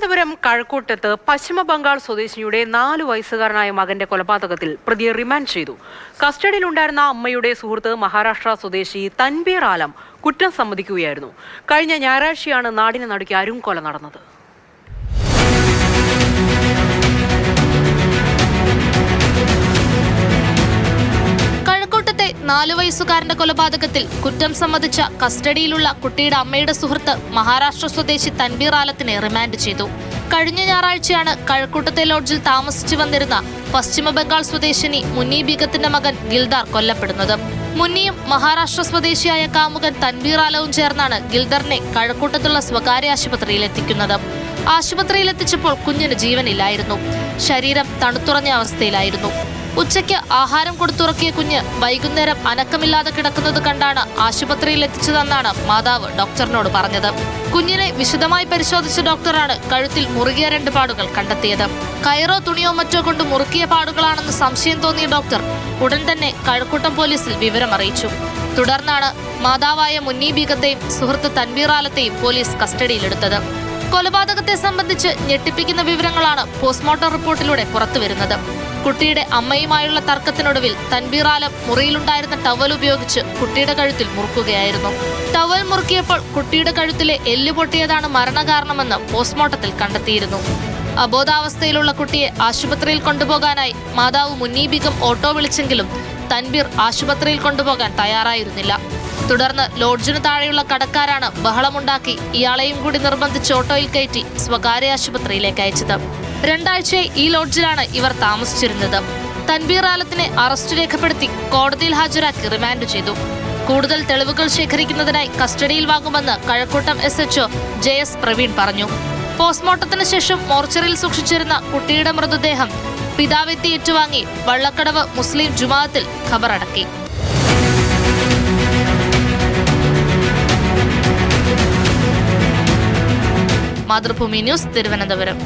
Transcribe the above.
തിരുവനന്തപുരം കഴക്കൂട്ടത്ത് പശ്ചിമ ബംഗാൾ സ്വദേശിനിയുടെ 4 വയസ്സുകാരനായ മകന്റെ കൊലപാതകത്തിൽ പ്രതിയെ റിമാൻഡ് ചെയ്തു. കസ്റ്റഡിയിലുണ്ടായിരുന്ന അമ്മയുടെ സുഹൃത്ത് മഹാരാഷ്ട്ര സ്വദേശി തൻവീർ ആലം കുറ്റം സമ്മതിക്കുകയായിരുന്നു. കഴിഞ്ഞ ഞായറാഴ്ചയാണ് നാടിനെ നടുക്കി അരുംകൊല നടന്നത്. കഴക്കൂട്ടത്തെ 4 വയസ്സുകാരന്റെ കൊലപാതകത്തിൽ കുറ്റം സമ്മതിച്ച കസ്റ്റഡിയിലുള്ള കുട്ടിയുടെ അമ്മയുടെ സുഹൃത്ത് മഹാരാഷ്ട്ര സ്വദേശി തൻവീർ ആലത്തിനെ റിമാൻഡ് ചെയ്തു. കഴിഞ്ഞ ഞായറാഴ്ചയാണ് കഴക്കൂട്ടത്തെ ലോഡ്ജിൽ താമസിച്ചു വന്നിരുന്ന പശ്ചിമ ബംഗാൾ സ്വദേശിനി മുന്നി ബീഗത്തിന്റെ മകൻ ഗിൽദാർ കൊല്ലപ്പെടുന്നത്. മുന്നിയും മഹാരാഷ്ട്ര സ്വദേശിയായ കാമുകൻ തൻവീർ ആലവും ചേർന്നാണ് ഗിൽദറിനെ കഴക്കൂട്ടത്തുള്ള സ്വകാര്യ ആശുപത്രിയിൽ എത്തിക്കുന്നത്. ആശുപത്രിയിൽ എത്തിച്ചപ്പോൾ കുഞ്ഞിന് ജീവനില്ലായിരുന്നു. ശരീരം തണുത്തുറഞ്ഞ അവസ്ഥയിലായിരുന്നു. ഉച്ചയ്ക്ക് ആഹാരം കൊടുത്തുറക്കിയ കുഞ്ഞ് വൈകുന്നേരം അനക്കമില്ലാതെ കിടക്കുന്നത് കണ്ടാണ് ആശുപത്രിയിൽ എത്തിച്ചതെന്നാണ് മാതാവ് ഡോക്ടറിനോട് പറഞ്ഞത്. കുഞ്ഞിനെ വിശദമായി പരിശോധിച്ച ഡോക്ടറാണ് കഴുത്തിൽ മുറുകിയ 2 പാടുകൾ കണ്ടെത്തിയത്. കയറോ തുണിയോ മറ്റോ കൊണ്ട് മുറുക്കിയ പാടുകളാണെന്ന് സംശയം തോന്നിയ ഡോക്ടർ ഉടൻ തന്നെ കഴക്കൂട്ടം പോലീസിൽ വിവരം അറിയിച്ചു. തുടർന്നാണ് മാതാവായ മുന്നി ബീഗത്തെയും സുഹൃത്ത് തൻവീർ ആലത്തെയും പോലീസ് കസ്റ്റഡിയിലെടുത്തത്. കൊലപാതകത്തെ സംബന്ധിച്ച് ഞെട്ടിപ്പിക്കുന്ന വിവരങ്ങളാണ് പോസ്റ്റ്മോർട്ടം റിപ്പോർട്ടിലൂടെ പുറത്തുവരുന്നത്. കുട്ടിയുടെ അമ്മയുമായുള്ള തർക്കത്തിനൊടുവിൽ തൻവീർ ആലം മുറിയിലുണ്ടായിരുന്ന ടവൽ ഉപയോഗിച്ച് കുട്ടിയുടെ കഴുത്തിൽ മുറുക്കുകയായിരുന്നു. ടവൽ മുറുക്കിയപ്പോൾ കുട്ടിയുടെ കഴുത്തിലെ എല്ല് പൊട്ടിയതാണ് മരണകാരണമെന്ന് പോസ്റ്റ്മോർട്ടത്തിൽ കണ്ടെത്തിയിരുന്നു. അബോധാവസ്ഥയിലുള്ള കുട്ടിയെ ആശുപത്രിയിൽ കൊണ്ടുപോകാനായി മാതാവ് മുന്നി ബീഗം ഓട്ടോ വിളിച്ചെങ്കിലും തൻവീർ ആശുപത്രിയിൽ കൊണ്ടുപോകാൻ തയ്യാറായിരുന്നില്ല. തുടർന്ന് ലോഡ്ജിന് താഴെയുള്ള കടക്കാരാണ് ബഹളമുണ്ടാക്കി ഇയാളെയും കൂടി നിർബന്ധിച്ച് ഓട്ടോയിൽ കയറ്റി സ്വകാര്യ ആശുപത്രിയിലേക്ക് അയച്ചത്. 2 ആഴ്ചയായി ഈ ലോഡ്ജിലാണ് ഇവർ താമസിച്ചിരുന്നത്. തൻവീർ ആലത്തിനെ അറസ്റ്റ് രേഖപ്പെടുത്തി കോടതിയിൽ ഹാജരാക്കി റിമാൻഡ് ചെയ്തു. കൂടുതൽ തെളിവുകൾ ശേഖരിക്കുന്നതിനായി കസ്റ്റഡിയിൽ വാങ്ങുമെന്ന് കഴക്കൂട്ടം SHO JS പ്രവീൺ പറഞ്ഞു. പോസ്റ്റ്മോർട്ടത്തിന് ശേഷം മോർച്ചറിയിൽ സൂക്ഷിച്ചിരുന്ന കുട്ടിയുടെ മൃതദേഹം പിതാവെത്തി ഏറ്റുവാങ്ങി വള്ളക്കടവ് മുസ്ലിം ജുമാഅത്തിൽ ഖബറടക്കി. മാതൃഭൂമി ന്യൂസ്, തിരുവനന്തപുരം.